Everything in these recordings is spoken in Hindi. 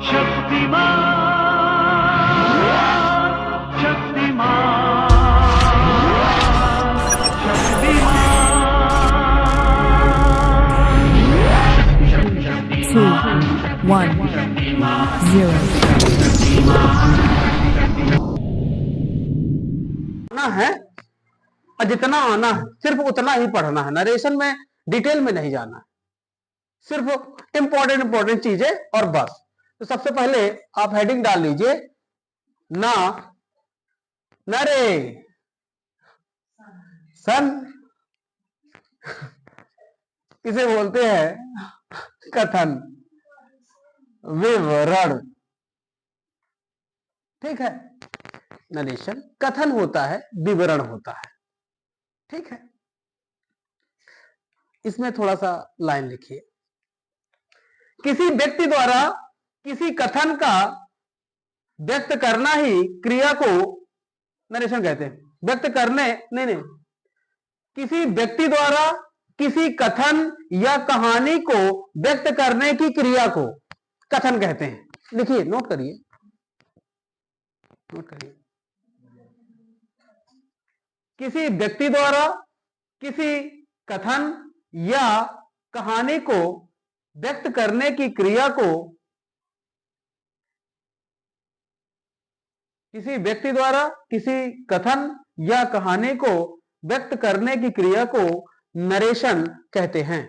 Shaktimaan Shaktimaan Two, one, zero. ना है और जितना आना है सिर्फ उतना ही पढ़ना है, नरेशन में डिटेल में नहीं जाना है, सिर्फ इंपॉर्टेंट चीजें और बस। तो सबसे पहले आप हेडिंग डाल लीजिए ना नरे सन, इसे बोलते हैं कथन विवरण। ठीक है, नरेशन कथन होता है, विवरण होता है। ठीक है, इसमें थोड़ा सा लाइन लिखिए। किसी व्यक्ति द्वारा किसी कथन का व्यक्त करना ही क्रिया को नरेशन कहते हैं। व्यक्त करने नहीं, किसी व्यक्ति द्वारा किसी कथन या कहानी को व्यक्त करने की क्रिया को कथन कहते हैं। लिखिए, नोट करिए, नोट करिए। किसी व्यक्ति द्वारा किसी कथन या कहानी को व्यक्त करने की क्रिया को, किसी व्यक्ति द्वारा किसी कथन या कहानी को व्यक्त करने की क्रिया को नरेशन कहते हैं।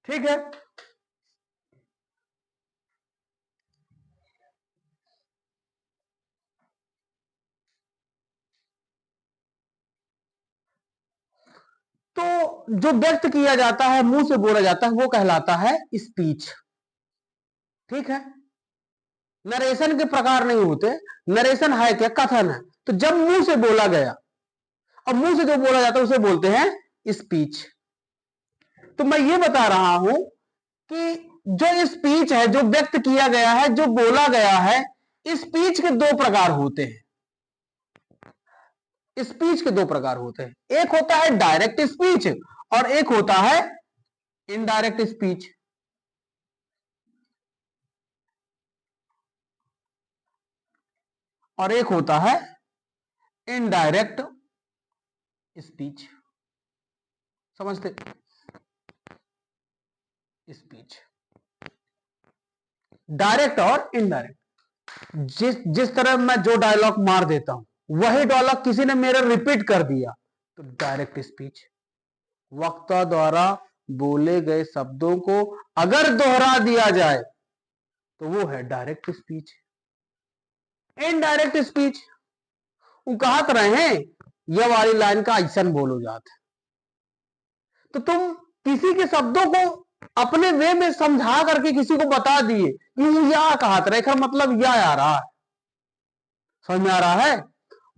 ठीक है, तो जो व्यक्त किया जाता है, मुंह से बोला जाता है, वो कहलाता है स्पीच। ठीक है, नरेशन के प्रकार नहीं होते। नरेशन है क्या? कथन है। तो जब मुंह से बोला गया, और मुंह से जो बोला जाता है उसे बोलते हैं स्पीच। तो मैं ये बता रहा हूं कि जो स्पीच है, जो व्यक्त किया गया है, जो बोला गया है, स्पीच के दो प्रकार होते हैं। स्पीच के दो प्रकार होते हैं। एक होता है डायरेक्ट स्पीच और एक होता है इनडायरेक्ट स्पीच। और एक होता है इनडायरेक्ट स्पीच। समझते? स्पीच डायरेक्ट और इनडायरेक्ट। जिस तरह मैं जो डायलॉग मार देता हूं, वही डायलॉग किसी ने मेरा रिपीट कर दिया, तो डायरेक्ट स्पीच। वक्ता द्वारा बोले गए शब्दों को अगर दोहरा दिया जाए तो वो है डायरेक्ट स्पीच। इनडायरेक्ट स्पीच वो कहत रहे हैं, यह वाली लाइन का ऐसा बोलो जात है, तो तुम किसी के शब्दों को अपने वे में समझा करके किसी को बता दिए कि या कहत रहे, मतलब या आ रहा है। समझ में आ रहा है?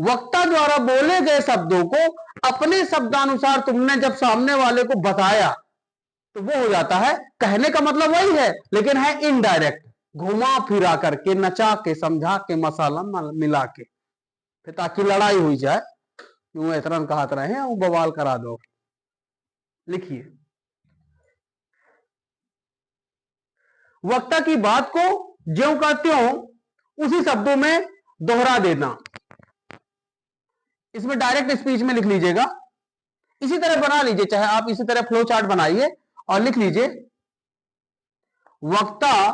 वक्ता द्वारा बोले गए शब्दों को अपने शब्दानुसार तुमने जब सामने वाले को बताया तो वो हो जाता है, कहने का मतलब वही है लेकिन है इनडायरेक्ट। घुमा फिरा करके, नचा के, समझा के, मसाला मिला के, फिर ताकि लड़ाई हुई जाए, यूं इतना कहत रहे हैं, वो बवाल करा दो। लिखिए, वक्ता की बात को ज्यों का त्यों उसी शब्दों में दोहरा देना, इसमें डायरेक्ट स्पीच में लिख लीजिएगा। इसी तरह बना लीजिए, चाहे आप इसी तरह फ्लो चार्ट बनाइए और लिख लीजिए, वक्ता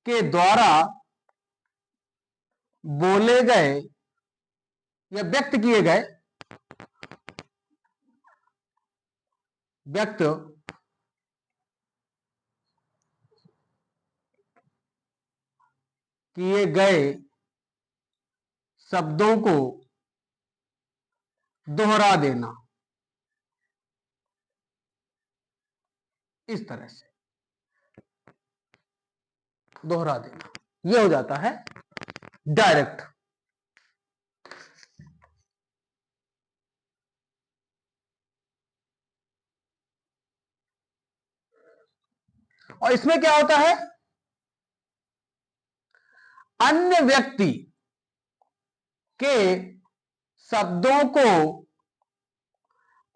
के द्वारा बोले गए या व्यक्त किए गए, व्यक्त किए गए शब्दों को दोहरा देना। इस तरह से दोहरा देना, यह हो जाता है डायरेक्ट। और इसमें क्या होता है, अन्य व्यक्ति के शब्दों को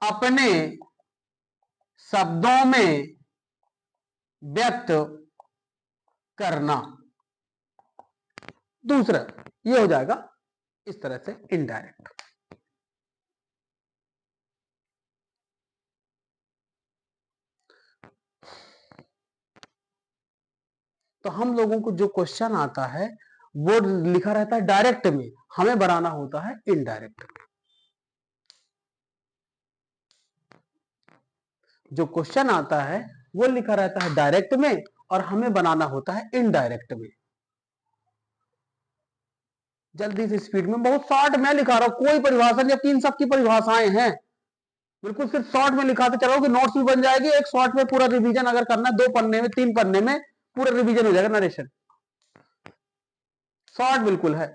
अपने शब्दों में व्यक्त करना। दूसरा ये हो जाएगा इस तरह से इनडायरेक्ट। तो हम लोगों को जो क्वेश्चन आता है वो लिखा रहता है डायरेक्ट में, हमें बनाना होता है इनडायरेक्ट। जो क्वेश्चन आता है वो लिखा रहता है डायरेक्ट में और हमें बनाना होता है इनडायरेक्ट में। जल्दी से स्पीड में, बहुत शॉर्ट में लिखा रहा हूं, कोई परिभाषा नहीं, तीन सबकी परिभाषाएं हैं, बिल्कुल सिर्फ शॉर्ट में लिखाते चलो कि नोट्स भी बन जाएगी। एक शॉर्ट में पूरा रिवीजन अगर करना है, 2 पन्ने में 3 पन्ने में पूरा रिवीजन हो जाएगा नरेशन। शॉर्ट बिल्कुल है,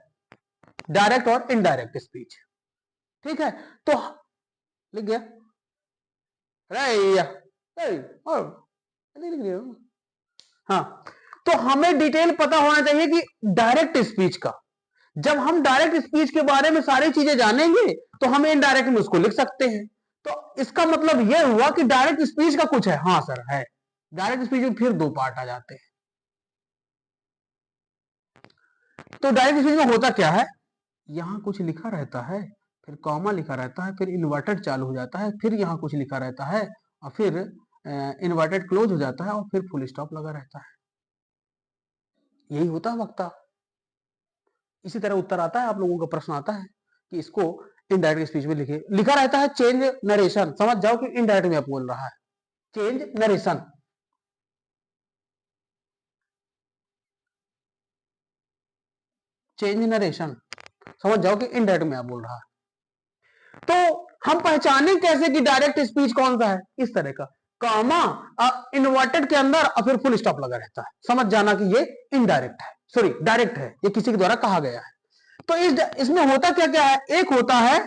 डायरेक्ट और इनडायरेक्ट स्पीच। ठीक है, तो लिख गया लिख दिया। हाँ, तो हमें डिटेल पता होना चाहिए कि डायरेक्ट स्पीच का। जब हम डायरेक्ट स्पीच के बारे में सारी चीजें जानेंगे तो हम इनडायरेक्ट में उसको लिख सकते हैं। तो इसका मतलब यह हुआ कि डायरेक्ट स्पीच का कुछ है। हाँ सर है, डायरेक्ट स्पीच में फिर 2 पार्ट आ जाते हैं। तो डायरेक्ट स्पीच में होता क्या है, यहां कुछ लिखा रहता है, फिर कॉमा लिखा रहता है, फिर इन्वर्टेड चालू हो जाता है, फिर यहां कुछ लिखा रहता है और फिर इन्वर्टेड क्लोज हो जाता है और फिर फुल स्टॉप लगा रहता है। यही होता है वक्ता। इसी तरह उत्तर आता है, आप लोगों का प्रश्न आता है कि इसको इनडायरेक्ट स्पीच में लिखे, लिखा रहता है चेंज नरेशन, समझ जाओ कि इनडायरेक्ट में आप बोल रहा है। चेंज नरेशन, चेंज नरेशन, समझ जाओ कि इनडायरेक्ट में आप बोल रहा है। तो हम पहचाने कैसे कि डायरेक्ट स्पीच कौन सा है, इस तरह का कॉमा इन्वर्टेड के अंदर और फिर फुल स्टॉप लगा रहता है, समझ जाना कि ये इनडायरेक्ट है, सॉरी डायरेक्ट है, ये किसी के द्वारा कहा गया है। तो इसमें होता क्या क्या है, एक होता है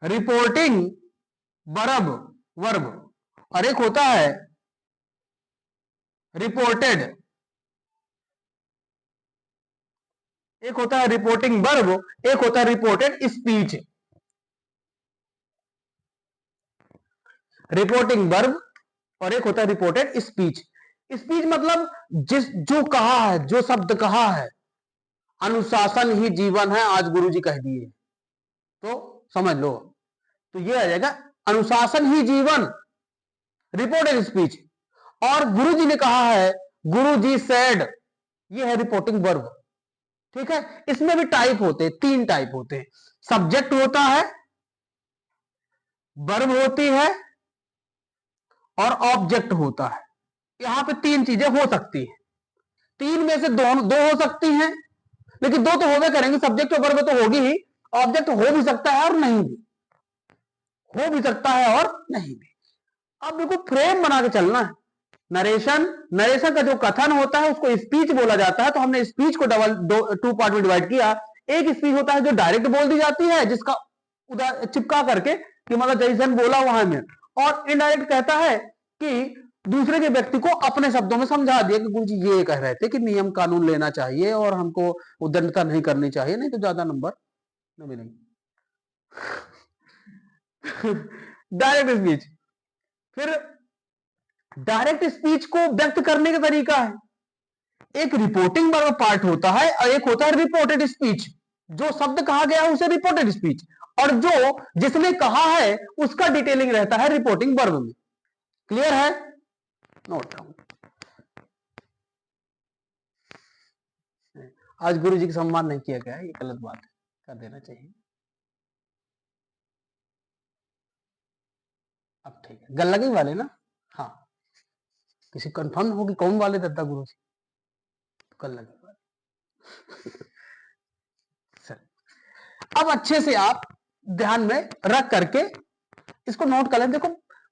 रिपोर्टिंग वर्ब वर्ब और एक होता है रिपोर्टेड, एक होता है रिपोर्टिंग वर्ब, एक होता है रिपोर्टेड स्पीच। रिपोर्टिंग वर्ब और एक होता है रिपोर्टेड स्पीच। स्पीच मतलब जो कहा है, जो शब्द कहा है, अनुशासन ही जीवन है आज गुरुजी कह दिए, तो समझ लो, तो ये आ जाएगा अनुशासन ही जीवन, रिपोर्टेड स्पीच। और गुरुजी ने कहा है, गुरुजी सेड, ये है रिपोर्टिंग वर्ब। ठीक है, इसमें भी टाइप होते हैं, 3 टाइप होते हैं, सब्जेक्ट होता है, वर्ब होती है और ऑब्जेक्ट होता है। यहां पे 3 चीजें हो सकती हैं, 3 में से 2 हो सकती हैं, लेकिन 2 तो होवे करेंगे, सब्जेक्ट और वर्ब तो होगी ही, ऑब्जेक्ट हो भी सकता है और नहीं भी, हो भी सकता है और नहीं भी। अब बिल्कुल फ्रेम बना के चलना है। नरेशन का जो कथन होता है उसको स्पीच बोला जाता है। तो हमने स्पीच को 2 पार्ट में डिवाइड किया। एक स्पीच होता है जो डायरेक्ट बोल दी जाती है, जिसका चिपका करके कि मतलब जैसन बोला वहां में, और इनडायरेक्ट कहता है कि दूसरे के व्यक्ति को अपने शब्दों में समझा दिया कि गुरुजी ये कह रहे थे कि नियम कानून लेना चाहिए और हमको उद्दंडता नहीं करनी चाहिए, नहीं तो ज्यादा नंबर न मिलेंगे। डायरेक्ट स्पीच, फिर डायरेक्ट स्पीच को व्यक्त करने का तरीका है, एक रिपोर्टिंग वाला पार्ट होता है और एक होता है रिपोर्टेड स्पीच। जो शब्द कहा गया है उसे रिपोर्टेड स्पीच, और जो जिसने कहा है उसका डिटेलिंग रहता है रिपोर्टिंग वर्ब में। क्लियर है, नोट डाउन। आज गुरु जी का सम्मान नहीं किया गया है, ये गलत बात है, कर देना चाहिए। अब ठीक है, गल्लगी वाले ना, हाँ, किसी कंफर्म हो कि कौन वाले दत्ता गुरु जी, गल्लगी वाले। अब अच्छे से आप ध्यान में रख करके इसको नोट कर लें। देखो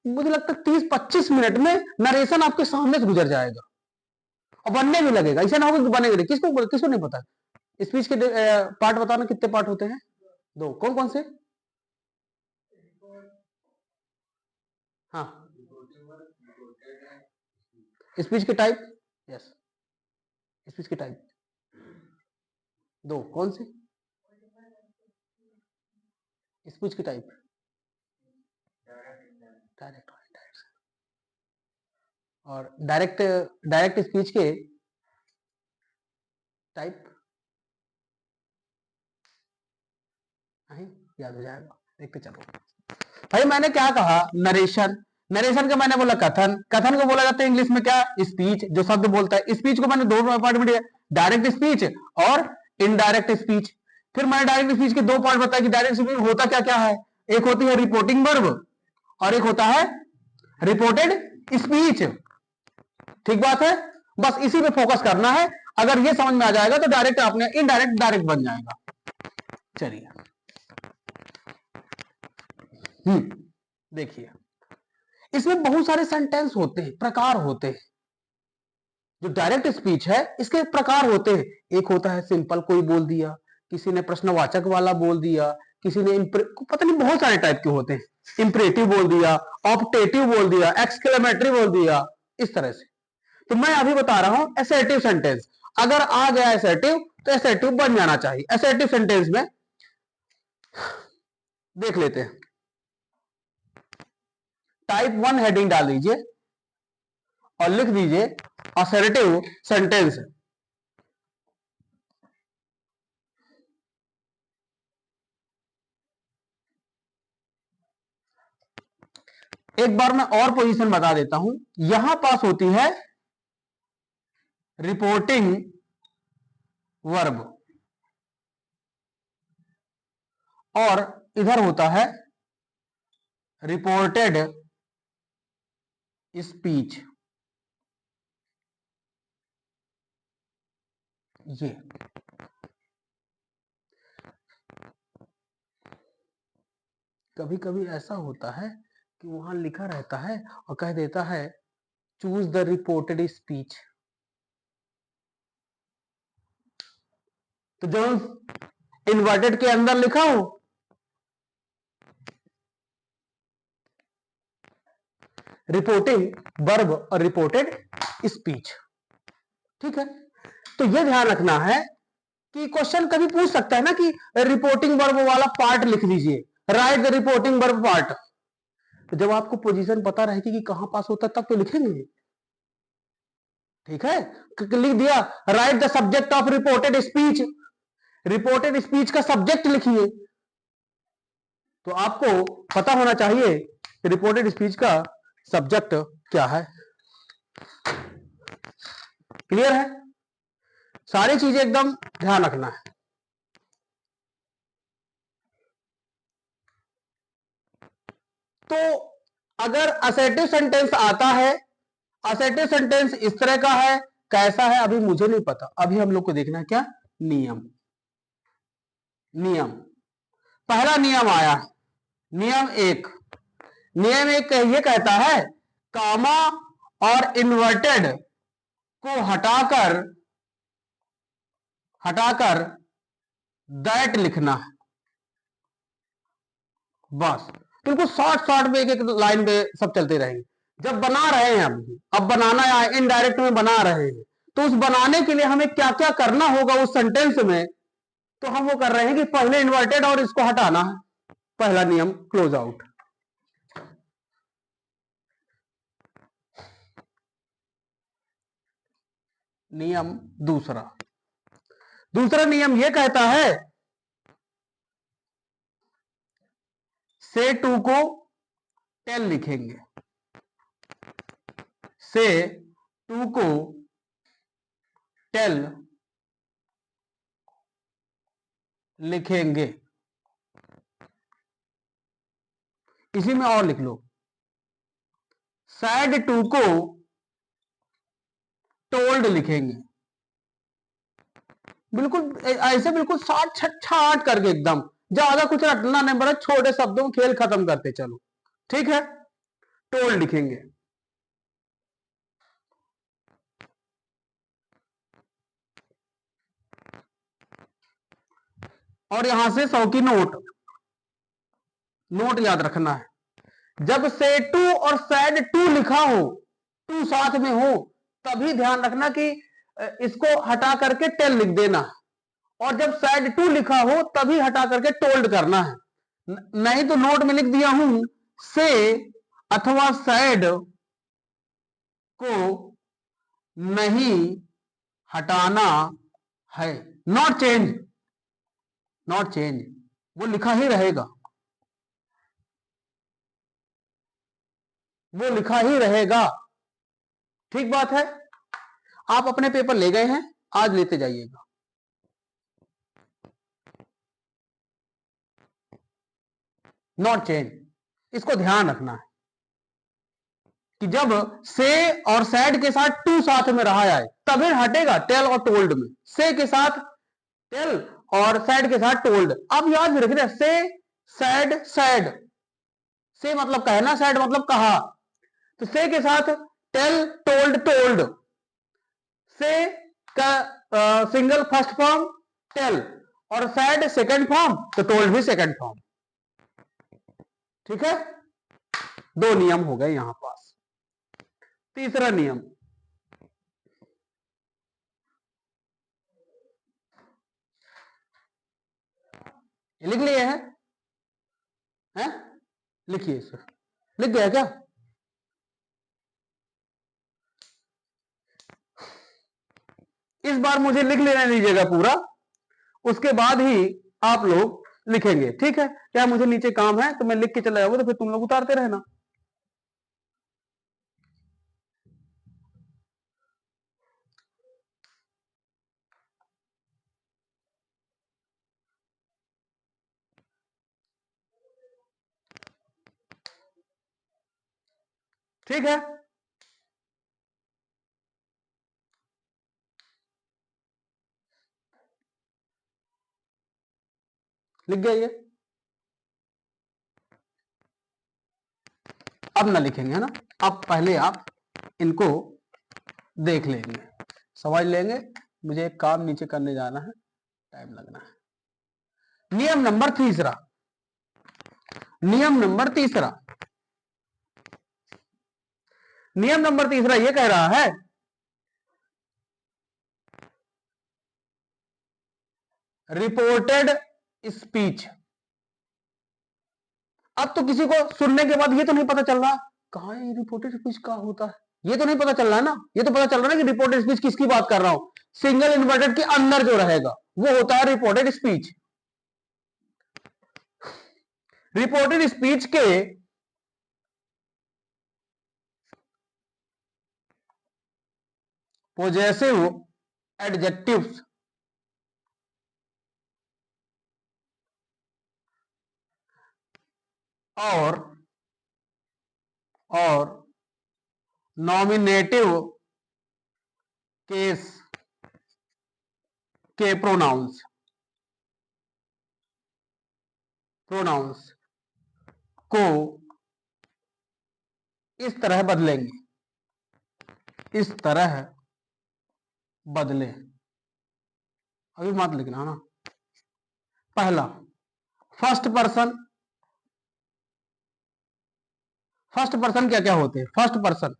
मुझे लगता है 30-25 मिनट में नरेशन आपके सामने से गुजर जाएगा और बनने भी लगेगा, ऐसा ना होगा कि बनेगा। किसको किसको नहीं पता स्पीच के पार्ट बताना, कितने पार्ट होते हैं? 2, कौन कौन से? हाँ, स्पीच के टाइप, यस, स्पीच के टाइप 2 कौन से? स्पीच की टाइप, डायरेक्ट और इनडायरेक्ट, और डायरेक्ट स्पीच के टाइप नहीं याद हो जाएगा, देखते चलो। भाई मैंने क्या कहा, नरेशन, नरेशन का मैंने बोला कथन, कथन को बोला जाता है इंग्लिश में क्या, स्पीच, जो शब्द बोलता है। स्पीच को मैंने दो पार्ट में दिया, डायरेक्ट स्पीच और इनडायरेक्ट स्पीच। फिर मैंने डायरेक्ट स्पीच के दो पार्ट बताया कि डायरेक्ट स्पीच होता क्या क्या है। एक होती है रिपोर्टिंग वर्ब और एक होता है रिपोर्टेड स्पीच। ठीक बात है, बस इसी पे फोकस करना है। अगर ये समझ में आ जाएगा तो डायरेक्ट आपने इनडायरेक्ट डायरेक्ट बन जाएगा। चलिए देखिए, इसमें बहुत सारे सेंटेंस होते हैं, प्रकार होते हैं। जो डायरेक्ट स्पीच है इसके प्रकार होते हैं। एक होता है सिंपल, कोई बोल दिया, किसी ने प्रश्नवाचक वाला बोल दिया, किसी ने पता नहीं बहुत सारे टाइप के होते हैं। इंपरेटिव बोल दिया, ऑप्टेटिव बोल दिया, एक्सक्लेमेटरी बोल दिया, इस तरह से। तो मैं अभी बता रहा हूं एसर्टिव सेंटेंस। अगर आ गया एसर्टिव तो एसर्टिव बन जाना चाहिए। एसर्टिव सेंटेंस में देख लेते हैं। टाइप 1 हेडिंग डाल दीजिए और लिख दीजिए असर्टिव सेंटेंस। एक बार मैं और पोजीशन बता देता हूं। यहां पास होती है रिपोर्टिंग वर्ब और इधर होता है रिपोर्टेड स्पीच। ये कभी कभी ऐसा होता है कि वहां लिखा रहता है और कह देता है चूज द रिपोर्टेड स्पीच। तो जो इन्वर्टेड के अंदर लिखा हो रिपोर्टिंग वर्ब और रिपोर्टेड स्पीच। ठीक है, तो यह ध्यान रखना है कि क्वेश्चन कभी पूछ सकता है ना कि रिपोर्टिंग वर्ब वाला पार्ट लिख दीजिए, right the reporting verb part. तो जब आपको पोजीशन पता रहेगी कि कहां पास होता है तब तो लिखेंगे। ठीक है, लिख दिया right the subject of reported speech. Reported speech का सब्जेक्ट लिखिए। तो आपको पता होना चाहिए रिपोर्टेड स्पीच का सब्जेक्ट क्या है। क्लियर है, सारी चीजें एकदम ध्यान रखना है। तो अगर असर्टिव सेंटेंस आता है, असर्टिव सेंटेंस इस तरह का है, कैसा है अभी मुझे नहीं पता। अभी हम लोग को देखना है क्या, नियम। नियम, पहला नियम आया है, नियम एक। नियम एक ये कहता है कामा और इन्वर्टेड को हटाकर दैट लिखना है। बस बिल्कुल शॉर्ट में एक एक लाइन पे सब चलते रहेंगे। जब बना रहे हैं अब बनाना है, इनडायरेक्ट में बना रहे हैं, तो उस बनाने के लिए हमें क्या क्या करना होगा उस सेंटेंस में, तो हम वो कर रहे हैं कि पहले इन्वर्टेड और इसको हटाना है। पहला नियम क्लोज आउट। नियम दूसरा नियम यह कहता है से टू को टेल लिखेंगे। से टू को टेल लिखेंगे। इसी में और लिख लो, सैड टू को टोल्ड लिखेंगे। बिल्कुल ऐसे, बिल्कुल साठ छठ करके एकदम, ज्यादा कुछ रटना नहीं, बड़ा छोटे शब्दों में खेल खत्म करते चलो। ठीक है, टोल्ड लिखेंगे। और यहां से 100 की नोट याद रखना है। जब से टू और सैड टू लिखा हो, टू साथ में हो, तभी ध्यान रखना कि इसको हटा करके टेल लिख देना। और जब सैड टू लिखा हो तभी हटा करके टोल्ड करना है। नहीं तो नोट में लिख दिया हूं से अथवा सैड को नहीं हटाना है। नॉट चेंज, नॉट चेंज, वो लिखा ही रहेगा, वो लिखा ही रहेगा। ठीक बात है। आप अपने पेपर ले गए हैं, आज लेते जाइएगा। नॉट चेंज, इसको ध्यान रखना है कि जब से और सैड के साथ टू साथ में रहा जाए तभी हटेगा टेल और टोल्ड में। से के साथ टेल और सैड के साथ टोल्ड। अब याद भी रखिए, से सैड सैड, से मतलब कहना, सैड मतलब कहा, तो से के साथ टेल टोल्ड टोल्ड। से का सिंगल फर्स्ट फॉर्म टेल और सैड सेकंड फॉर्म, तो टोल्ड भी सेकंड फॉर्म। ठीक है, दो नियम हो गए यहां पास। तीसरा नियम, लिख लिए हैं? लिखिए सर, लिख गया क्या? इस बार मुझे लिख लेने दीजिएगा पूरा, उसके बाद ही आप लोग लिखेंगे। ठीक है, क्या मुझे नीचे काम है तो मैं लिख के चला जाऊंगा, तो फिर तुम लोग उतारते रहना। ठीक है, लिख गया ये? अब ना लिखेंगे, है ना? अब पहले आप इनको देख लेंगे, समझ लेंगे। मुझे एक काम नीचे करने जाना है, टाइम लगना है। नियम नंबर तीसरा, नियम नंबर तीसरा, नियम नंबर तीसरा यह कह रहा है रिपोर्टेड स्पीच। अब तो किसी को सुनने के बाद ये तो नहीं पता चल रहा कहां है रिपोर्टेड स्पीच, कहां होता है, ये तो नहीं पता चल रहा है ना। ये तो पता चल रहा है कि रिपोर्टेड स्पीच किसकी बात कर रहा हूं, सिंगल इन्वर्टेड के अंदर जो रहेगा वो होता है रिपोर्टेड स्पीच। रिपोर्टेड स्पीच के पॉजेसिव एडजेक्टिव्स और नॉमिनेटिव केस के प्रोनाउंस को इस तरह बदलेंगे, इस तरह बदले। अभी मत लिखना ना। पहला, फर्स्ट पर्सन। फर्स्ट पर्सन क्या क्या होते हैं? First person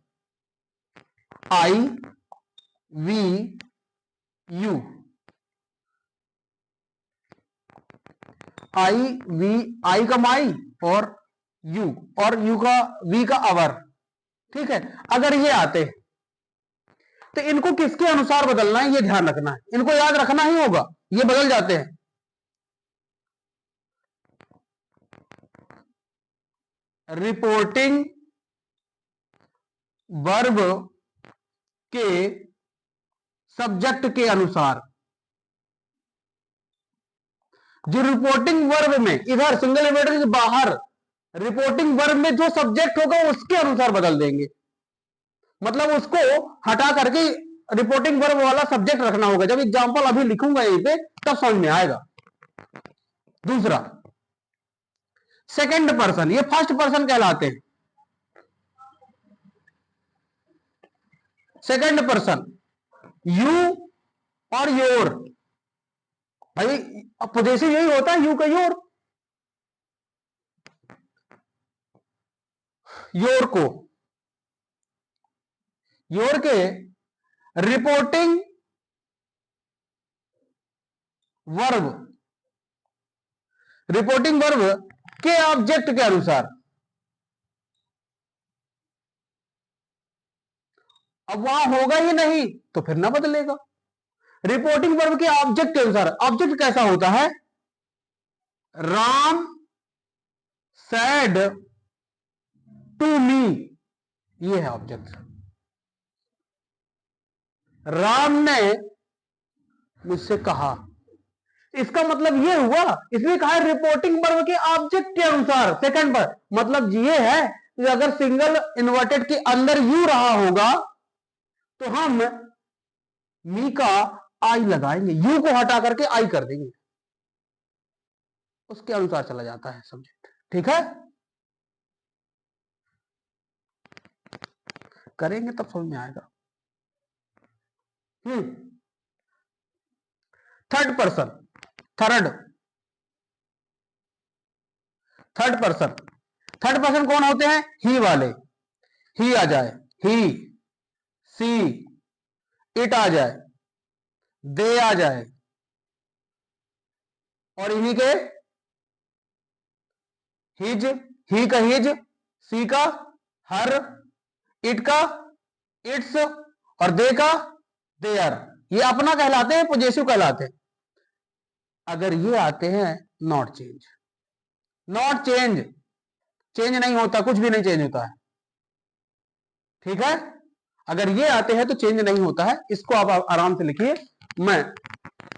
I, we, you. I, we, I का माई और यू का वी का अवर। ठीक है, अगर ये आते तो इनको किसके अनुसार बदलना है ये ध्यान रखना है, इनको याद रखना ही होगा, ये बदल जाते हैं। रिपोर्टिंग वर्ब के सब्जेक्ट के अनुसार। जो रिपोर्टिंग वर्ब में इधर सिंगल इन्वर्टेड के बाहर रिपोर्टिंग वर्ब में जो सब्जेक्ट होगा उसके अनुसार बदल देंगे, मतलब उसको हटा करके रिपोर्टिंग वर्ब वाला सब्जेक्ट रखना होगा। जब एग्जांपल अभी लिखूंगा यहीं पे तब समझ में आएगा। दूसरा, सेकंड पर्सन, ये फर्स्ट पर्सन कहलाते हैं। सेकंड पर्सन यू और योर। भाई पॉजेसिव यही होता है, यू का योर। योर को, योर के रिपोर्टिंग वर्ब, रिपोर्टिंग वर्ब उसके ऑब्जेक्ट के अनुसार। अब वहां होगा ही नहीं तो फिर ना बदलेगा। रिपोर्टिंग वर्ब के ऑब्जेक्ट के अनुसार। ऑब्जेक्ट कैसा होता है? राम सैड टू मी, ये है ऑब्जेक्ट। राम ने मुझसे कहा, इसका मतलब ये हुआ, इसलिए कहा रिपोर्टिंग वर्ब के ऑब्जेक्ट के अनुसार। सेकंड पर मतलब ये है कि अगर सिंगल इन्वर्टेड के अंदर यू रहा होगा तो हम मी का आई लगाएंगे, यू को हटा करके आई कर देंगे, उसके अनुसार चला जाता है सब्जेक्ट। ठीक है, करेंगे तब समझ में आएगा। Third person, third person. Third person कौन होते हैं? ही वाले। ही आ जाए, ही, सी, इट आ जाए, दे आ जाए, और इन्हीं के हिज, ही का हिज, सी का हर, इट का इट्स, और दे का देयर, ये अपना कहलाते हैं, पॉजेसिव कहलाते हैं। अगर ये आते हैं not change, not change, change नहीं होता, कुछ भी नहीं चेंज होता है। ठीक है, अगर ये आते हैं तो चेंज नहीं होता है। इसको आप आराम से लिखिए, मैं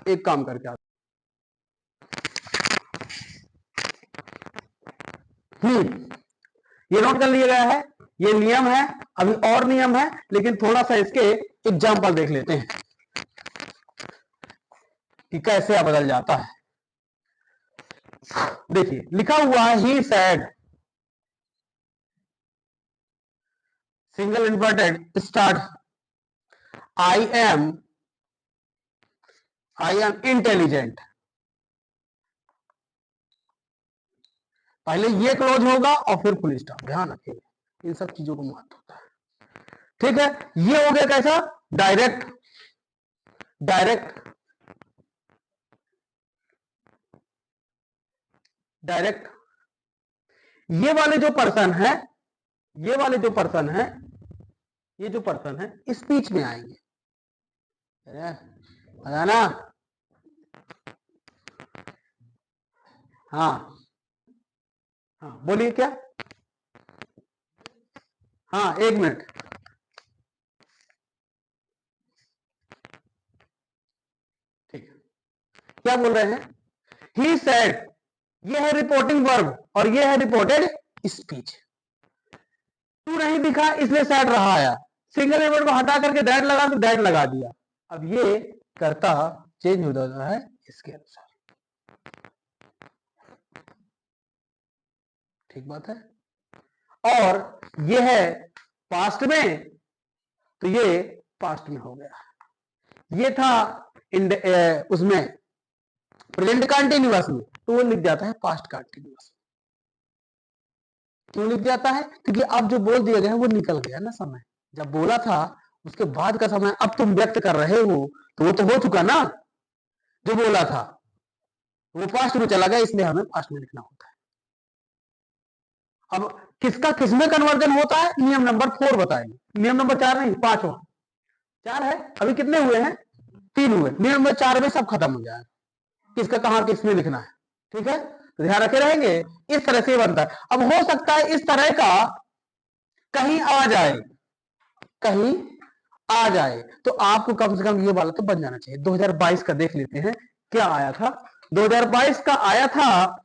एक काम करके आता हूं। ये नोट कर लिया गया है, ये नियम है। अभी और नियम है, लेकिन थोड़ा सा इसके एग्जाम्पल देख लेते हैं कि कैसे बदल जाता है। देखिए लिखा हुआ है he said, single inverted start, I am intelligent. पहले ये क्लोज होगा और फिर फुल स्टॉप, ध्यान रखिए इन सब चीजों को महत्व होता है। ठीक है, ये हो गया कैसा? Direct, direct, direct. ये वाले जो पर्सन है, ये वाले जो पर्सन है, ये जो पर्सन है स्पीच में आएंगे। बताना, हाँ हाँ बोलिए क्या? हाँ एक मिनट, ठीक है, क्या बोल रहे हैं? ही सेड, ये है रिपोर्टिंग वर्ब और ये है रिपोर्टेड स्पीच। तू नहीं दिखा इसलिए सेड रहा आया, सिंगल वर्ब को हटा करके दैट लगा तो दैट लगा दिया। अब ये करता चेंज हो जाता है इसके अनुसार। ठीक बात है। और ये है पास्ट में, तो ये पास्ट में हो गया। ये था उसमें प्रेजेंट कंटिन्यूअस में, तो वो लिख जाता है पास्ट कंटिन्यूअस। क्यों लिख जाता है? क्योंकि अब जो बोल दिया गया है वो निकल गया ना समय। जब बोला था उसके बाद का समय अब तुम व्यक्त कर रहे हो, तो वो तो हो चुका ना जो बोला था, वो पास्ट में चला गया, इसलिए हमें पास्ट में लिखना होता है। अब किसका किसमें कन्वर्जन होता है, नियम नंबर 4 बताएंगे। नियम नंबर 4 नहीं, 5वां। 4 है, अभी कितने हुए हैं? 3 हुए। नियम नंबर 4 में सब खत्म हो जाएगा, किसका कहां किसमें लिखना है। ठीक है, तो ध्यान रखे रहेंगे। इस तरह से बनता है। अब हो सकता है इस तरह का कहीं आ जाए, कहीं आ जाए, तो आपको कम से कम ये वाला तो बन जाना चाहिए। 2022 का देख लेते हैं क्या आया था। 2022 का आया था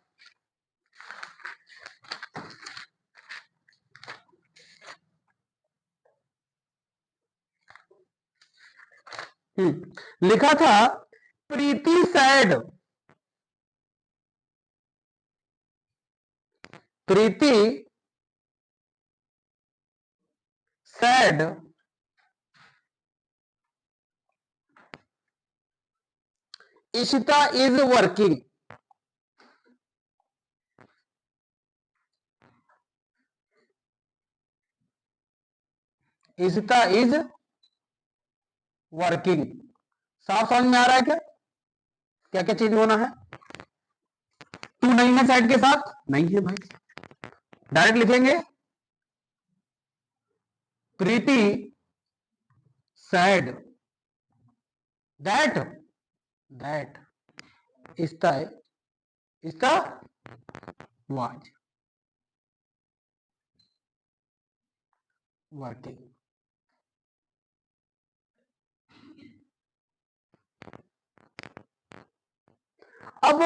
लिखा था Preeti said, Preeti said Ishita is working. Ishita is working. साफ समझ में आ रहा है क्या क्या क्या चीज होना है? टू टू नहीं है साइड के साथ, नहीं है भाई, डायरेक्ट लिख लेंगे प्रीति said that Ista was working. अब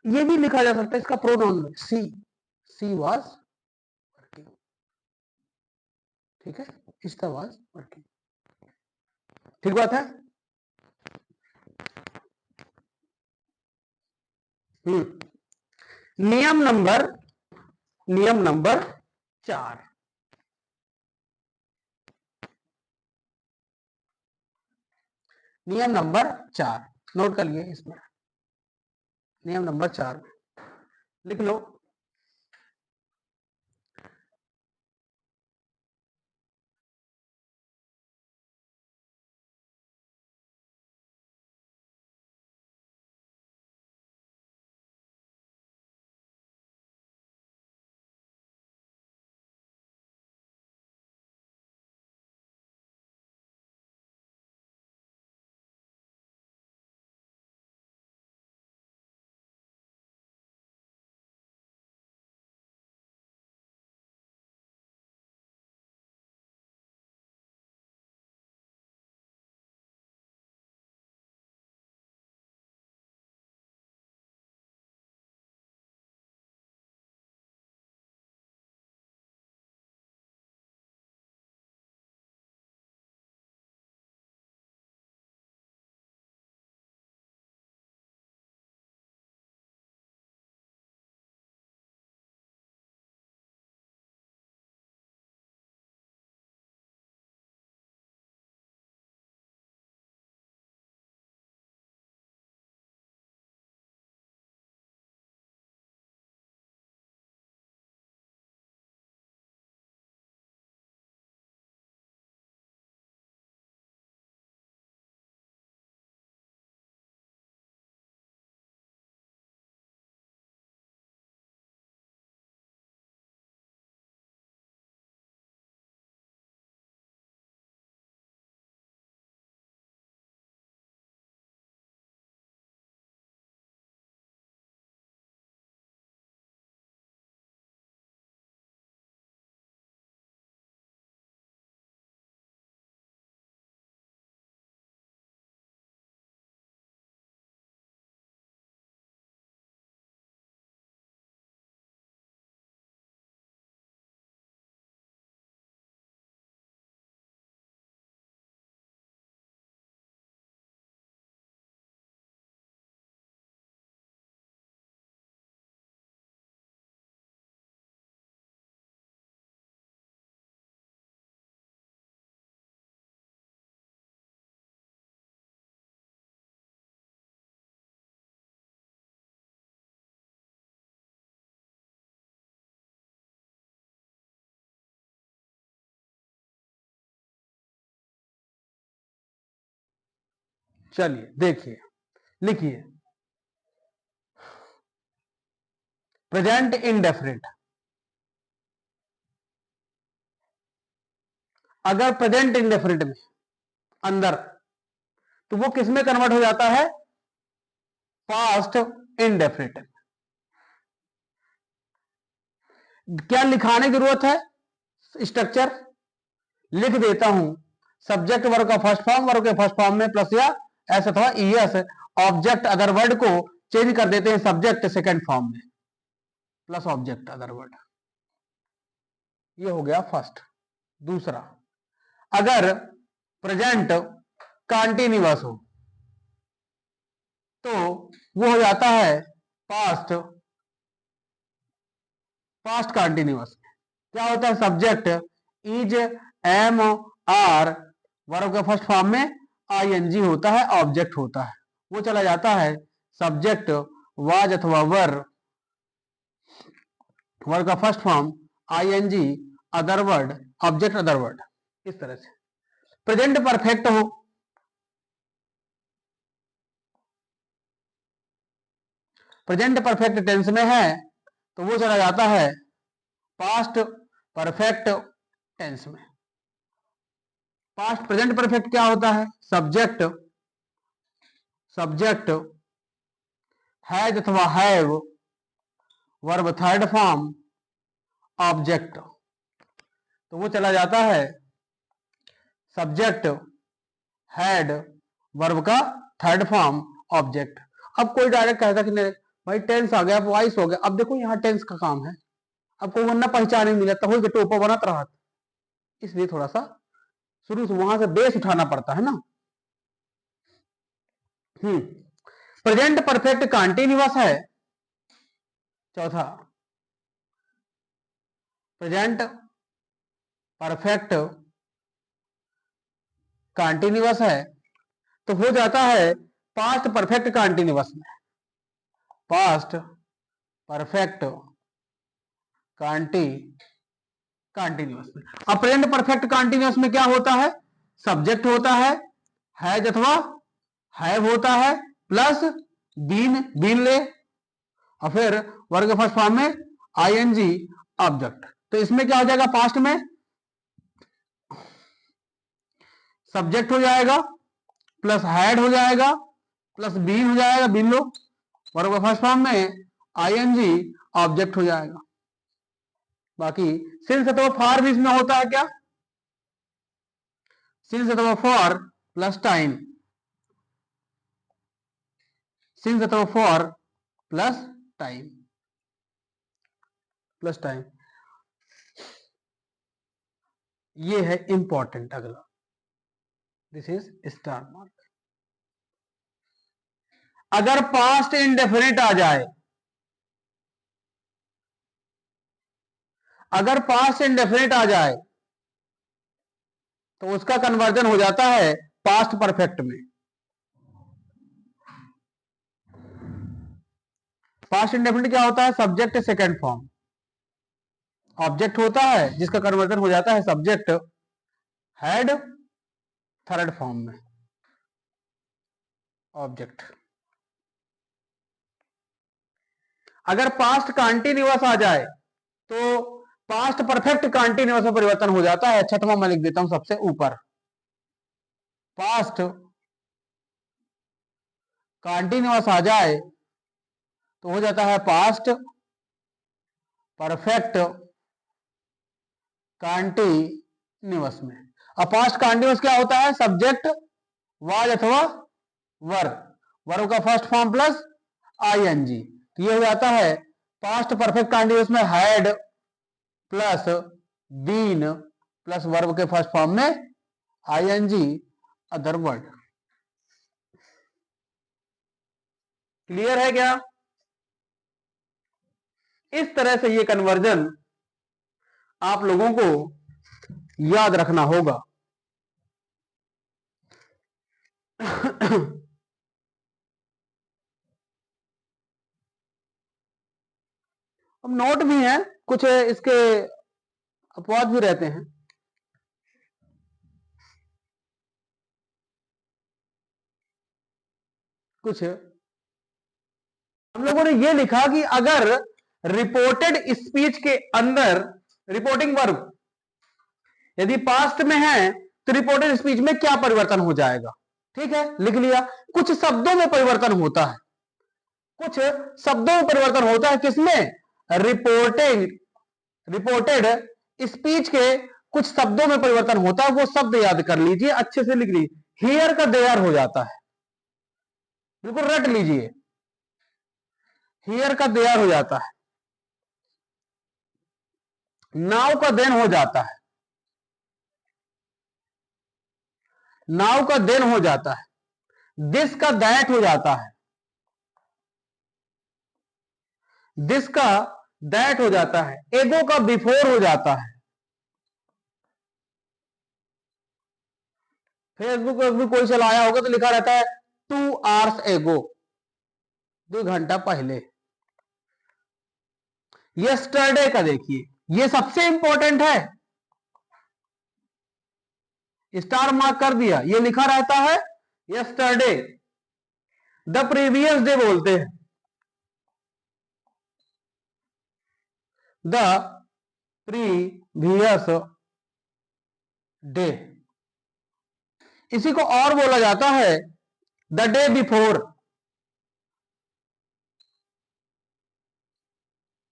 ये भी लिखा जा सकता है इसका प्रोनाउन में, सी वाज वर्किंग, ठीक है, इस्ता वाज वर्किंग, ठीक बात है। नियम नंबर 4, नियम नंबर 4 नोट कर लिए इसमें, नियम नंबर 4 लिख लो। चलिए देखिए, लिखिए प्रेजेंट इंडेफिनिट, अगर प्रेजेंट इंडेफिनिट में अंदर, तो वो किस में कन्वर्ट हो जाता है, पास्ट इंडेफिनिट। क्या लिखाने की जरूरत है, स्ट्रक्चर लिख देता हूं, सब्जेक्ट वर्ग का फर्स्ट फॉर्म, वर्ग के फर्स्ट फॉर्म में प्लस या एस अथवा ईएस, ऑब्जेक्ट अदर वर्ड को चेंज कर देते हैं सब्जेक्ट सेकंड फॉर्म में प्लस ऑब्जेक्ट अदर वर्ड, ये हो गया फर्स्ट। दूसरा, अगर प्रेजेंट कंटीन्यूअस हो तो वो हो जाता है पास्ट कंटीन्यूअस। क्या होता है, subject is, am, are, verb के फर्स्ट फॉर्म में आईएनजी होता है, ऑब्जेक्ट होता है, वो चला जाता है सब्जेक्ट वाज अथवा वर, वर्ब का first form ING, other word, object other word, इस तरह से। प्रेजेंट परफेक्ट हो प्रेजेंट परफेक्ट टेंस में है तो वो चला जाता है पास्ट परफेक्ट टेंस में। पास्ट प्रेजेंट परफेक्ट क्या होता है? सब्जेक्ट, सब्जेक्ट हैज अथवा have, verb third form, object, तो वो चला जाता है सब्जेक्ट हैड, वर्ब का थर्ड फॉर्म, ऑब्जेक्ट। अब कोई डायरेक्ट कहता कि नहीं भाई टेंस आ गया, वॉइस हो गया। अब देखो यहाँ टेंस का काम है, अब कोई वरना पहचान ही मिला तो टोपा बनत रहा, इसलिए थोड़ा सा शुरू से वहां से बेस उठाना पड़ता है ना। प्रेजेंट परफेक्ट कंटीन्यूअस है। चौथा, प्रेजेंट परफेक्ट कंटीन्यूअस है तो हो जाता है पास्ट परफेक्ट कंटीन्यूअस में। पास्ट परफेक्ट कंटीन्यूअस में। अब प्रेजेंट परफेक्ट कंटीन्यूअस में क्या होता है? सब्जेक्ट होता है, हैज अथवा हैव होता है, प्लस बीन ले, और फिर वर्ग फर्स्ट फॉर्म में आईएनजी, ऑब्जेक्ट। तो इसमें क्या हो जाएगा? पास्ट में सब्जेक्ट हो जाएगा, प्लस हैड हो जाएगा, प्लस बीन हो जाएगा, बीन लो, वर्ब फर्स्ट फॉर्म में आईएनजी, ऑब्जेक्ट हो जाएगा। बाकी सिंस अथवा फॉर भी इसमें होता है क्या? सिंस अथवा फॉर प्लस टाइम, सिंस अथवा for plus time, plus time, ये है इंपॉर्टेंट। अगला दिस इज स्टार मार्क। अगर पास्ट इंडेफिनिट आ जाए, अगर पास्ट इंडेफिनिट आ जाए तो उसका कन्वर्जन हो जाता है पास्ट परफेक्ट में। पास्ट इंडेफिनिट क्या होता है? सब्जेक्ट सेकंड फॉर्म, ऑब्जेक्ट होता है जिसका कन्वर्जन हो जाता है सब्जेक्ट हैड थर्ड फॉर्म में, ऑब्जेक्ट। अगर पास्ट कंटीन्यूअस आ जाए तो पास्ट परफेक्ट कंटीन्यूअस में परिवर्तन हो जाता है। छठवां मैं लिख देता हूं सबसे ऊपर, पास्ट कंटीन्यूअस आ जाए तो हो जाता है पास्ट परफेक्ट कंटीन्यूअस में। अब पास्ट कंटीन्यूअस क्या होता है? सब्जेक्ट वाज अथवा वर्ब, वर्ब का फर्स्ट फॉर्म प्लस आईएनजी, तो ये हो जाता है पास्ट परफेक्ट कंटीन्यूअस में had plus been plus verb के फर्स्ट फॉर्म में आईएनजी, अदर वर्ड। क्लियर है क्या? इस तरह से ये कन्वर्जन आप लोगों को याद रखना होगा। अब नोट भी हैं कुछ, इसके अपवाद भी रहते हैं। कुछ हम लोगों ने ये लिखा कि अगर रिपोर्टेड स्पीच के अंदर रिपोर्टिंग वर्ब यदि पास्ट में है तो रिपोर्टेड स्पीच में क्या परिवर्तन हो जाएगा? ठीक है, लिख लिया। कुछ शब्दों में परिवर्तन होता है, कुछ शब्दों में परिवर्तन होता है। किसमें? रिपोर्टेड स्पीच के कुछ शब्दों में परिवर्तन होता है। वो शब्द याद कर लीजिए, अच्छे से लिख लीजिए। हियर का देयर हो जाता है, बिल्कुल रट लीजिए, हियर का देयर हो जाता है। नाउ का देन हो जाता है, नाउ का देन हो जाता है। दिस का दैट हो जाता है, दिस का दैट हो जाता है। एगो का बिफोर हो जाता है। फेसबुक पर भी कोई चलाया होगा तो लिखा रहता है 2 hours एगो, 2 घंटा पहले। यस्टरडे का देखिए, ये सबसे इंपॉर्टेंट है, स्टार मार्क कर दिया। ये लिखा रहता है यस्टरडे, द प्रीवियस डे बोलते हैं। The previous day. इसी को और बोला जाता है the day before.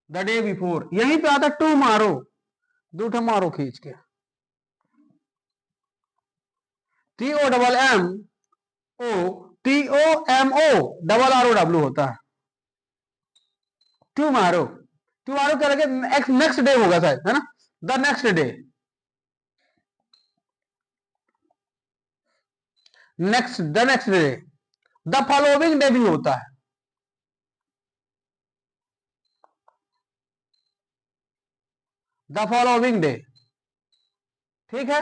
The day before यहीं पे आता टू मारो, दूठा मारो खींच के, TOMMO, TOMO डबल ROW होता है टुमारो। टुमारो क्या लगे, नेक्स्ट डे होगा शायद, है ना, the next day, the next day, the following day भी होता है, द फॉलोइंग डे। ठीक है,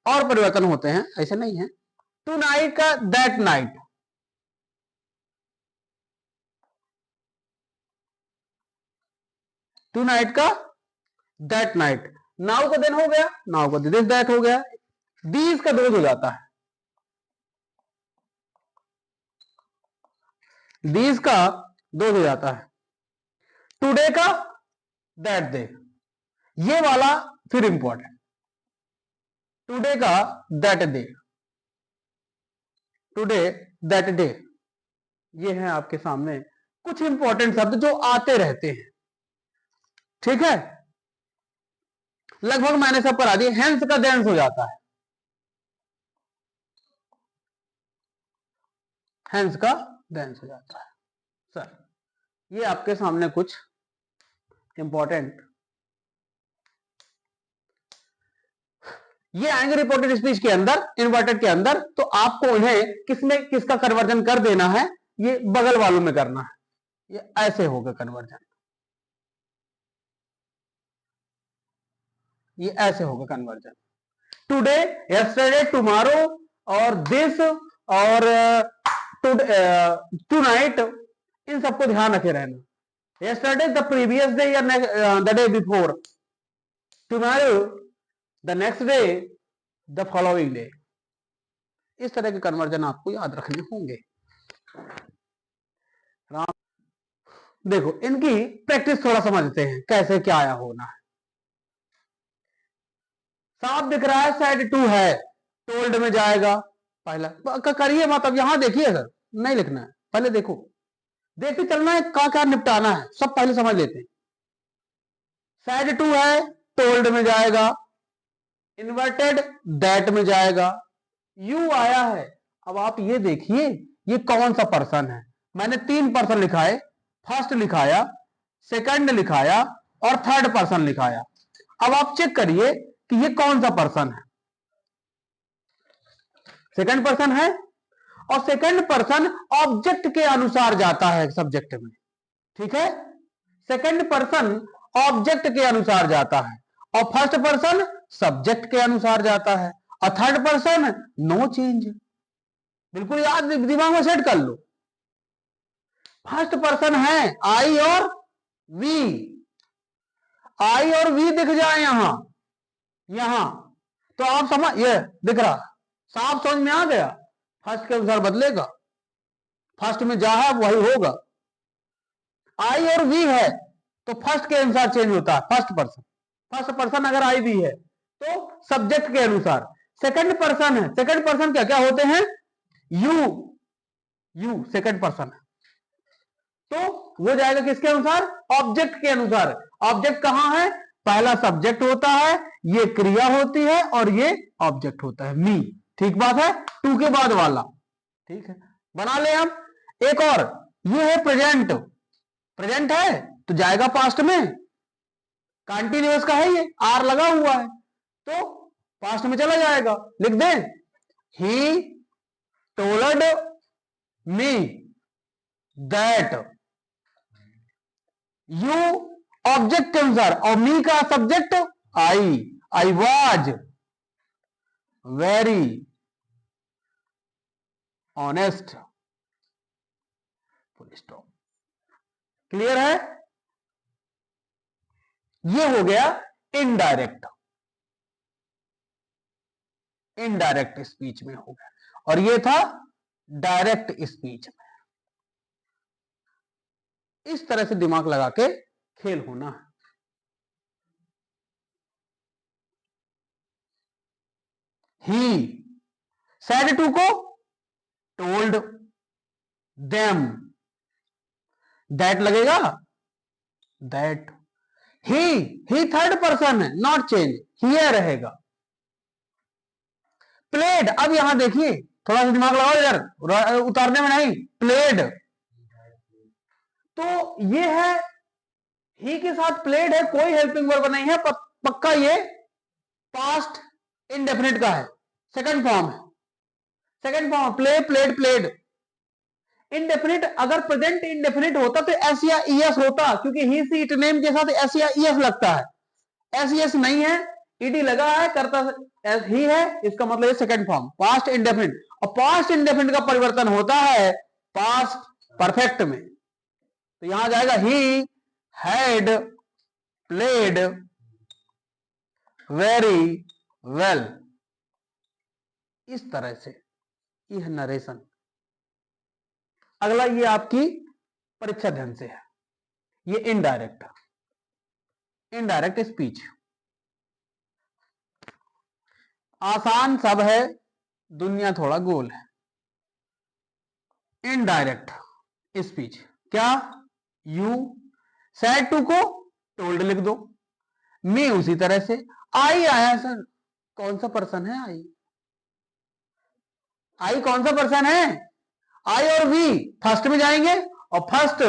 और परिवर्तन होते हैं, ऐसे नहीं है। टू नाइट का दैट नाइट, टू नाइट का दैट नाइट, नाउ का दिन हो गया, नाउ का दिस दैट हो गया, दीज का दोज हो जाता है, दीज का दोज हो जाता है, टुडे का दैट डे, ये वाला फिर इंपॉर्टेंट, टुडे का that day, today that day, ये है आपके सामने कुछ इंपॉर्टेंट शब्द जो आते रहते हैं। ठीक है, लगभग मैंने सब करा दिए। हेंस का देंस हो जाता है, हेंस का देंस हो जाता है। सर ये आपके सामने कुछ इंपॉर्टेंट ये आएंगे रिपोर्टेड स्पीच के अंदर, इन्वर्टेड के अंदर, तो आपको उन्हें किसमें किसका कन्वर्जन कर देना है, ये बगल वालों में करना है, ये ऐसे होगा कन्वर्जन, ये ऐसे होगा कन्वर्जन, टुडे, यस्टरडे, टुमारो और दिस और टुनाइट, इन सबको ध्यान रखे रहना। यस्टरडे द प्रीवियस डे या the day before, tomorrow the next day, the following day, इस तरह के कन्वर्जन आपको याद रखने होंगे। देखो इनकी प्रैक्टिस थोड़ा समझते हैं कैसे क्या आया होना है। साफ दिख रहा है, साइड टू है, टोल्ड में जाएगा पहला, करिए मत, अब यहां देखिए सर, नहीं लिखना है, पहले देखो, देख के चलना है, क्या निपटाना है सब पहले समझ लेते हैं। साइड टू है, टोल्ड में जाएगा, इन्वर्टेड दैट में जाएगा, यू आया है। अब आप ये देखिए ये कौन सा पर्सन है, मैंने 3 पर्सन लिखाए, फर्स्ट लिखाया, सेकंड लिखाया और थर्ड पर्सन लिखाया। अब आप चेक करिए कि ये कौन सा पर्सन है, सेकंड पर्सन है, और सेकंड पर्सन ऑब्जेक्ट के अनुसार जाता है सब्जेक्ट में। ठीक है, सेकंड पर्सन ऑब्जेक्ट के अनुसार जाता है, और फर्स्ट पर्सन सब्जेक्ट के अनुसार जाता है, और थर्ड पर्सन नो चेंज। बिल्कुल याद दिमाग में सेट कर लो। फर्स्ट पर्सन है आई और वी, आई और वी दिख जाए यहां, यहां तो आप समझ, ये दिख रहा, साफ समझ में आ गया, फर्स्ट के अनुसार बदलेगा, फर्स्ट में जा है वही होगा। आई और वी है तो फर्स्ट के अनुसार चेंज होता है, फर्स्ट पर्सन, फर्स्ट पर्सन अगर आई वी है तो सब्जेक्ट के अनुसार। सेकंड पर्सन है, सेकंड पर्सन क्या क्या होते हैं, यू, यू सेकंड पर्सन है, तो वो जाएगा किसके अनुसार, ऑब्जेक्ट के अनुसार। ऑब्जेक्ट कहां है, पहला सब्जेक्ट होता है, ये क्रिया होती है और ये ऑब्जेक्ट होता है, मी। ठीक बात है, टू के बाद वाला। ठीक है, बना ले हम एक और, ये है प्रेजेंट, प्रेजेंट है तो जाएगा पास्ट में, कंटिन्यूअस का है, ये आर लगा हुआ है तो पास्ट में चला जाएगा। लिख दें, he told me that, you object के अनुसार, और मी का subject I was very honest, full stop. Clear है, ये हो गया इनडायरेक्ट, इनडायरेक्ट स्पीच में हो गया, और ये था डायरेक्ट स्पीच में। इस तरह से दिमाग लगा के खेल होना है। ही said to को told them, that लगेगा that। ही थर्ड पर्सन है, नॉट चेंज, हियर रहेगा। प्लेड, अब यहां देखिए थोड़ा सा दिमाग लगाओ इधर, उतारने में नहीं, प्लेड। तो ये है, ही के साथ प्लेड है, कोई हेल्पिंग वर्ब नहीं है, पक्का ये पास्ट इंडेफिनिट का है, सेकंड फॉर्म है। Second form play, played, played. Indefinite अगर प्रेजेंट इंडेफिनिट होता तो एस या ईएस होता, क्योंकि ही सी इट नेम के साथ एस या ईएस लगता है। एस ईएस नहीं है, ईडी लगा है, करता ही है, इसका मतलब सेकंड फॉर्म पास्ट इंडेफिनिट। और पास्ट इंडेफिनिट का परिवर्तन होता है पास्ट परफेक्ट में। तो यहां जाएगा he had played very well. इस तरह से यह नरेशन। अगला ये आपकी परीक्षा ध्यान से है, ये इनडायरेक्ट, इनडायरेक्ट स्पीच। आसान सब है, दुनिया थोड़ा गोल है। इनडायरेक्ट स्पीच क्या, यू सैड टू को टोल्ड लिख दो, मी उसी तरह से, आई आया सर, कौन सा पर्सन है आई, आई कौन सा पर्सन है, आई और वी फर्स्ट में जाएंगे और फर्स्ट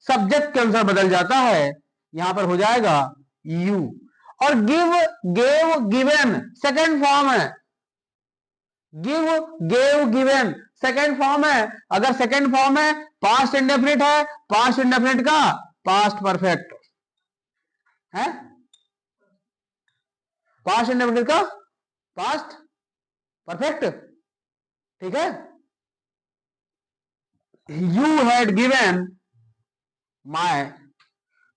सब्जेक्ट के अनुसार बदल जाता है, यहां पर हो जाएगा यू। और give gave given second form है, give gave given second form है। अगर सेकंड फॉर्म है, पास्ट इंडेफिनिट है, पास्ट इंडेफिनिट का पास्ट परफेक्ट है, पास्ट इंडेफिनिट का पास्ट परफेक्ट, ठीक है। यू हैड गिवन माय,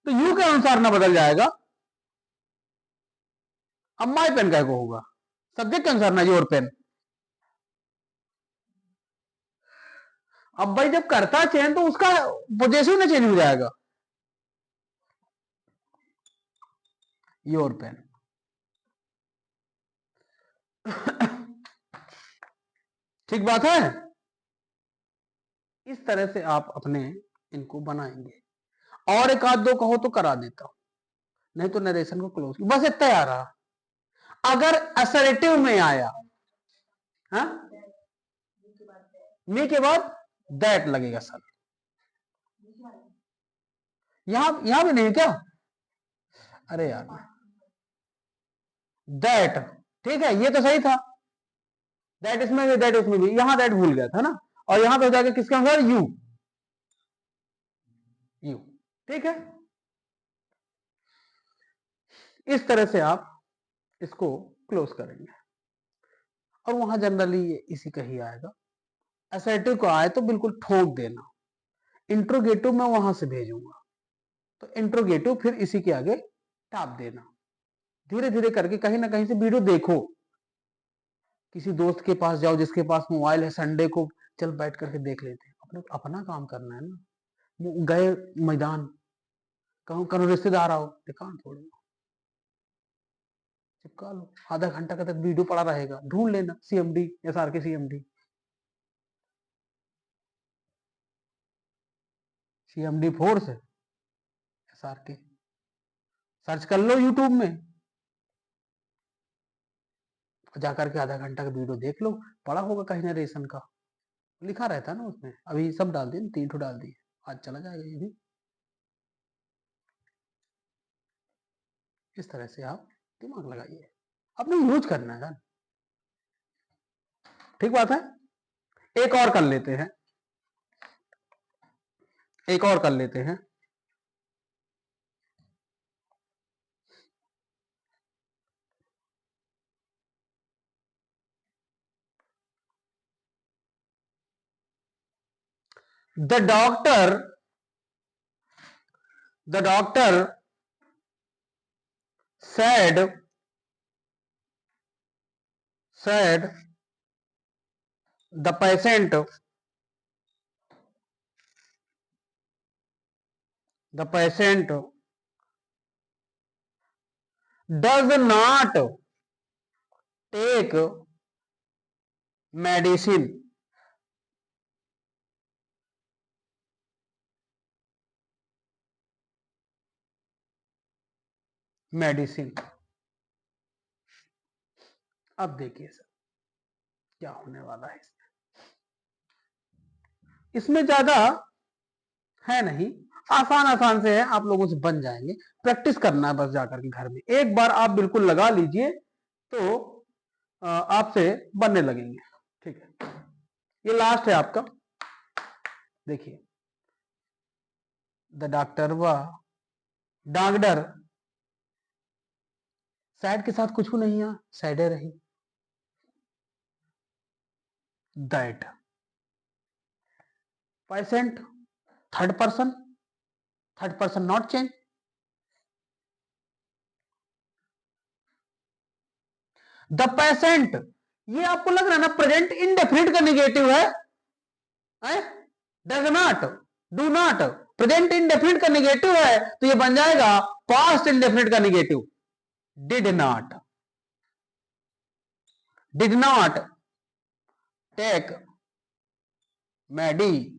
तो यू के अनुसार ना बदल जाएगा, अब माय पेन का को होगा, सब्जेक्ट के अनुसार ना योर पेन। अब भाई जब करता चेंज तो उसका पोजेसिव ना चेंज हो जाएगा, योर पेन। ठीक बात है। इस तरह से आप अपने इनको बनाएंगे। और एक आध दो कहो तो करा देता हूं, नहीं तो नरेशन को क्लोज, बस इतना आ रहा। अगर असर्टिव में आया, हाँ मी के बाद दैट लगेगा सर, यहां भी नहीं क्या, अरे यार दैट, ठीक है ये तो सही था, दैट इसमें भी, दैट उसमें भी, यहां दैट भूल गया था ना, और यहां पे हो जाएगा किसके अनुसार, यू, यू, ठीक है। इस तरह से आप इसको क्लोज करेंगे। और वहां जनरली इसी का ही आएगा। असर्टिव को आए तो बिल्कुल ठोक देना, इंट्रोगेटिव में वहां से भेजूंगा तो इंट्रोगेटिव फिर इसी के आगे टाप देना। धीरे धीरे करके कहीं ना कहीं से वीडियो देखो, किसी दोस्त के पास जाओ जिसके पास मोबाइल है, संडे को चल बैठ करके देख लेते हैं, अपने अपना काम करना है ना। गए मैदान, कहूं करो रिश्तेदार आओ, दिखा थोड़ी चिपका लो, आधा घंटा का तक वीडियो पड़ा रहेगा, ढूंढ लेना सीएमडी, एसआर के सीएमडी, सीएमडी फोर्स एसआर के सर्च कर लो यूट्यूब में, जाकर के आधा घंटा का वीडियो देख लो, पड़ा होगा कहीं ना रेशन का, लिखा रहता है ना उसमें। अभी सब डाल दिए, 3 ठो डाल दिए, आज चला जाएगा ये भी। इस तरह से आप दिमाग लगाइए, अपने यूज करना है, ठीक बात है। एक और कर लेते हैं, एक और कर लेते हैं। The doctor said the patient does not take medicine. Medicine. अब देखिए सर क्या होने वाला है इसमें ज्यादा है नहीं, आसान आसान से है, आप लोगों से बन जाएंगे। प्रैक्टिस करना है बस जाकर के घर में, एक बार आप बिल्कुल लगा लीजिए तो आपसे बनने लगेंगे। ठीक है, ये लास्ट है आपका। देखिए, द डॉक्टर व डॉक्टर, सैड के साथ कुछ नहीं है, सैड रही। That patient, third person not change. The patient, ये आपको लग रहा है ना प्रेजेंट इंडेफिनिट का निगेटिव है, does not, do not, present indefinite का निगेटिव है तो ये बन जाएगा पास्ट इंडेफिनिट का negative, did not. Did not take medicine.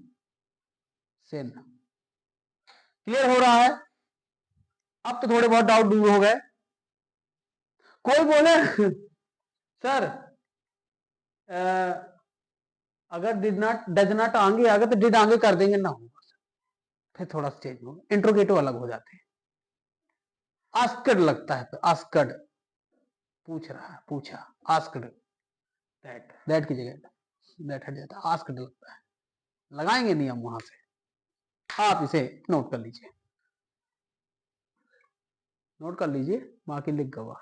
Clear हो रहा है? अब तो थोड़े बहुत डाउट दूर हो गए। कोई बोले सर अगर डिड नॉट डज नॉट आगे आ गया तो डिड आगे कर देंगे ना, होगा फिर थोड़ा सा चेंज होगा, इंट्रोगेटिव अलग हो जाते हैं। आस्कड लगता है, आस्कड पूछ रहा है, पूछा, आस्कड, दैट की जगह दैट हट जाता है, आस्कड लगता है, लगाएंगे नहीं हम वहां से। आप इसे नोट कर लीजिए, नोट कर लीजिए, बाकी लिख गवा।